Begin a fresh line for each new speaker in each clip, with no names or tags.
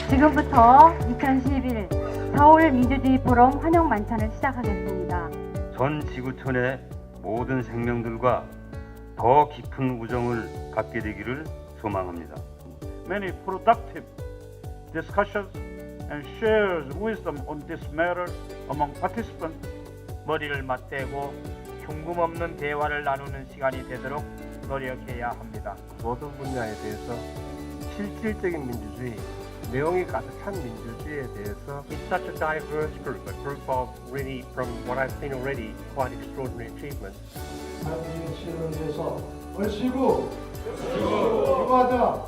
지금부터 2011 서울 민주주의 포럼 환영 만찬을 시작하겠습니다.
전 지구촌의 모든 생명들과 더 깊은 우정을 갖게 되기를 소망합니다.
Many productive discussions and shares wisdom on this matter among participants.
머리를 맞대고 흉금 없는 대화를 나누는 시간이 되도록 노력해야 합니다.
모든 분야에 대해서 실질적인 민주주의, 내용이 가득한 민주주의에 대해서
It's such a diverse group, a group of really, from what I've seen already, quite extraordinary achievements.
나중에 실현해서 얼씨구 유하자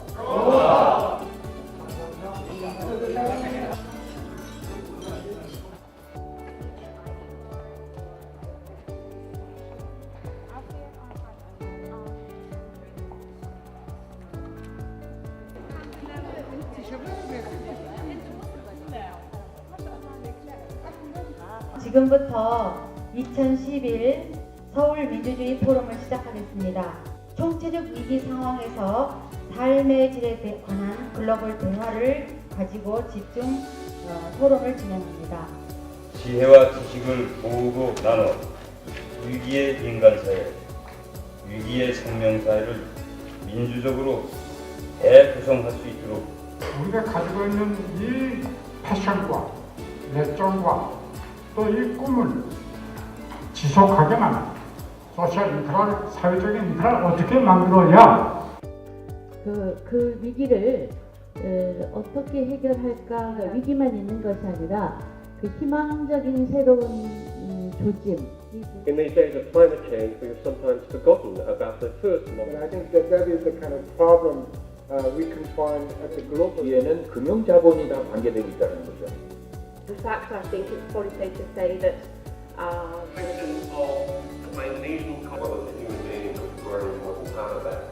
지금부터 2011 서울 민주주의 포럼을 시작하겠습니다. 총체적 위기 상황에서 삶의 질에 관한 글로벌 대화를 가지고 집중 토론을 진행합니다.
지혜와 지식을 모으고 나눠 위기의 인간사회, 위기의 생명사회를 민주적으로 재구성할 수 있도록
우리가 가지고 있는 이 패션과 열정과 또 이 꿈을 지속하게 만든 소셜 인프라, 사회적인 인프라를 어떻게 만들어야
그 위기를 어떻게 해결할까, 위기만 있는 것이 아니라 그 희망적인 새로운 조짐.
In these days of climate change, we have sometimes forgotten about the first model.
I think that is the kind of problem we can find at the global.
뒤에는 금융자본이랑 관계되어 있다는 거죠.
In fact, I think it's probably safe to say that
Question of my nation as a human being is a very important part of that.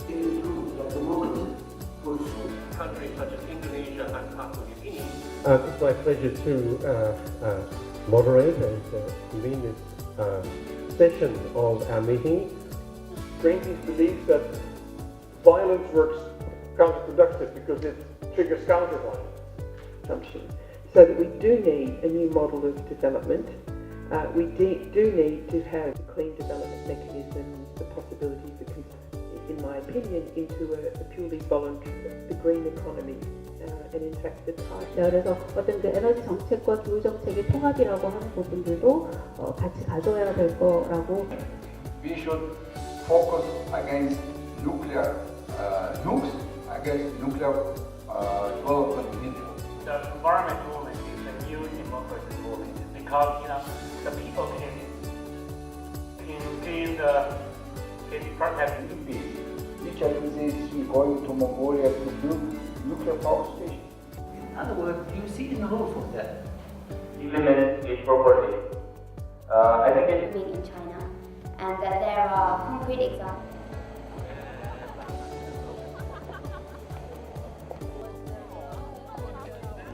In democracy, countries such as Indonesia and Papua New Guinea. It's my pleasure to moderate and convene this session of our meeting. Greenpeace believes that violence works counterproductive because it triggers counter-violence.
so that we do need a new model of development. We do need to have clean development mechanisms, the possibility for, in my opinion, into a purely voluntary, the green economy, and in fact the target.
그래서 어떤 그 에너지 정책과 기후 정책의 통합이라고 하는 부분들도 같이 가져야 될 거라고.
We should focus against nuclear nukes, against nuclear development in India.
The environment movement is a new democracy movement because the people can protect the peace.
Which is going to Mongolia to build nuclear power station.
In other words, you see the role for that.
implement it properly. I think it
in China, and that there are concrete examples.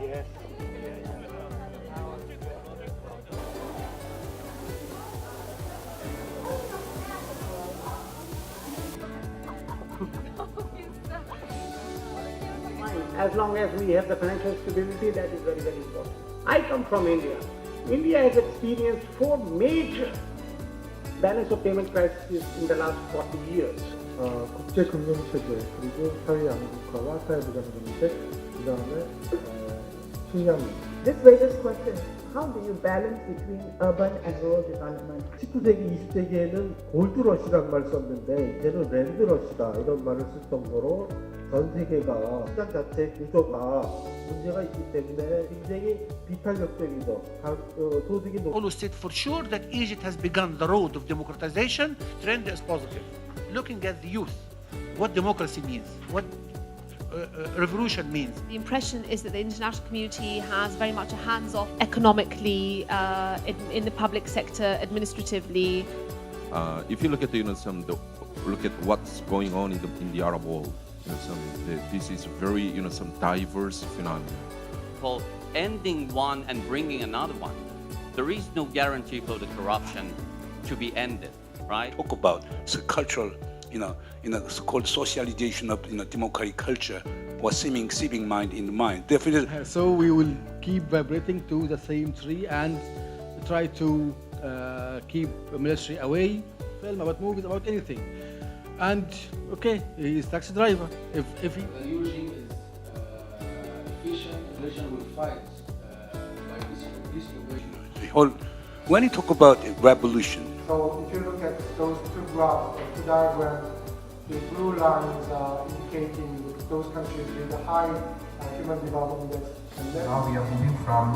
Yes.
As long as we have the financial stability, that is very, very important. I come from India. India has experienced 4 major balance of payment crises in the last 40 years.
국제 금융 체제 그리고 사회 양극화와 사회 부장 정책 그다음에 식량.
This raises question: how do you balance between urban and rural development?
19세기, 20세기에는 골드 러시라는 말을 썼는데 이제는 랜드 러시다 이런 말을 쓸 정도로 전 세계가 시장 자체 구조가 문제가 있기 때문에 굉장히 비탄력적이죠. 소득이 높은.
Always said for sure that Egypt has begun the road of democratization. Trend is positive. Looking at the youth, what democracy means, what revolution means.
The impression is that the international community has very much a hands-off economically, in the public sector, administratively.
If you look at look at what's going on in the Arab world, this is very some diverse phenomenon.
For ending one and bringing another one, there is no guarantee for the corruption to be ended, right?
Talk about cultural, so-called socialization of democratic culture was civic mind in mind. Definitely.
So we will keep vibrating to the same tree and try to keep military away, film about movies, about anything. And okay, he's taxi driver. If he using is efficient, nation will fight by peaceful.
When you talk about revolution,
so if you look at those two graphs, two diagrams, the blue lines are indicating those countries with a high human development index.
Now we are moving from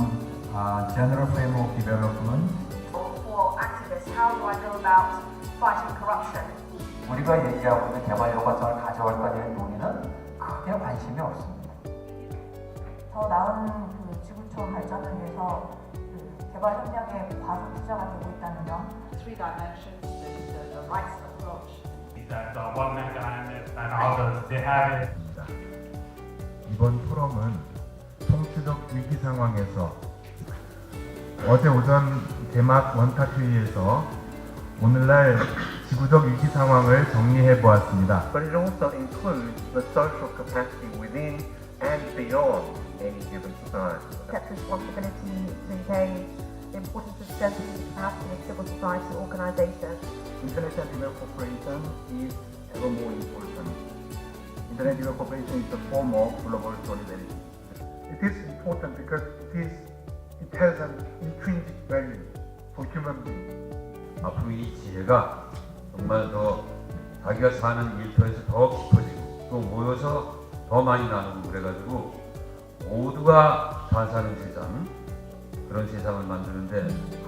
general framework development.
For activists, how do I go about fighting corruption?
우리가 얘기하고 있는 개발 효과성을 가져갈까 대한 논의는 크게 관심이 없습니다.
더 나은 지구촌 발전을 위해서 개발 협력에 과속 투자가 되고 있다는 점. Three dimensions, the rights approach.
That one man can and others they have it.
이번 포럼은 통치적 위기 상황에서 어제 오전 개막 원탁회의에서 오늘날 지구적 위기 상황을 정리해 보았습니다.
But it also includes the social capacity within and beyond any given society.
Accept responsibility to engage, the importance of strengthening the capacity of civil society organizations.
International development cooperation is ever more important. International development cooperation is the form of global solidarity.
It is important because it has an intrinsic value for human beings.
앞으로 이 지혜가 정말 더 자기가 사는 일터에서 더 깊어지고 또 모여서 더 많이 나누고 그래가지고 모두가 잘 사는 세상, 그런 세상을 만드는데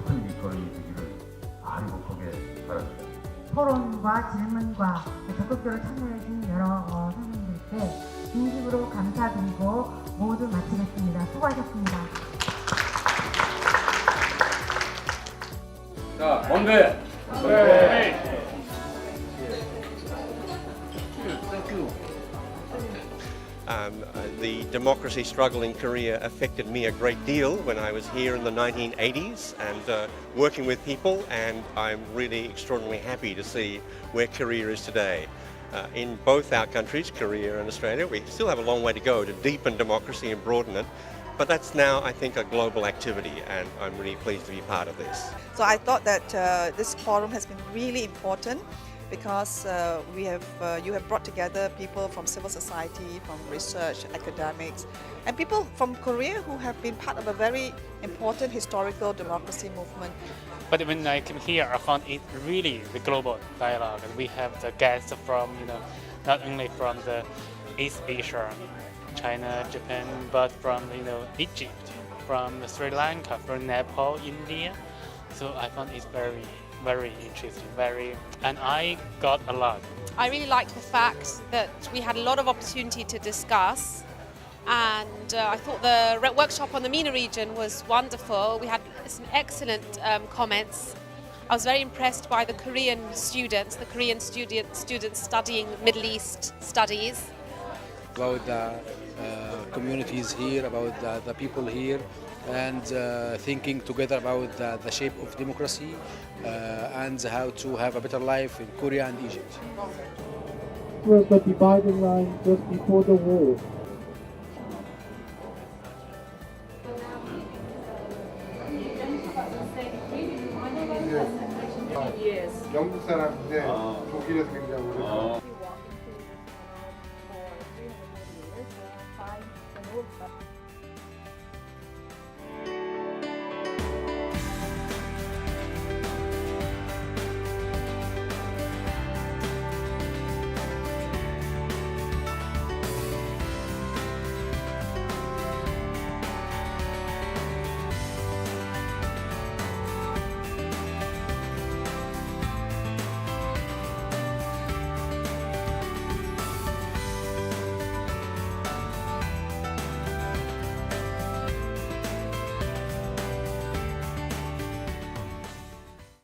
큰 밑거름이 되기를 간곡하게 바랍니다.
토론과 질문과 적극적으로 참여해주신 여러 선생님들께 진심으로 감사드리고 모두 마치겠습니다. 수고하셨습니다.
자, 원대.
The democracy struggle in Korea affected me a great deal when I was here in the 1980s and working with people, and I'm really extraordinarily happy to see where Korea is today. In both our countries, Korea and Australia, we still have a long way to go to deepen democracy and broaden it. But that's now, I think, a global activity, and I'm really pleased to be part of this.
So I thought that this forum has been really important because you have brought together people from civil society, from research, academics, and people from Korea who have been part of a very important historical democracy movement.
But when I came here, I found it really the global dialogue, and we have the guests from, not only from the East Asia, China, Japan, but from Egypt, from Sri Lanka, from Nepal, India. So I found it very, very interesting, and I got a lot.
I really liked the fact that we had a lot of opportunity to discuss, and I thought the workshop on the MENA region was wonderful. We had some excellent comments. I was very impressed by the Korean students studying Middle East studies.
About the communities here, about the people here, and thinking together about the shape of democracy and how to have a better life in Korea and Egypt.
Was the dividing line just before the war?
영국 사람인데 독일에서 굉장히 오래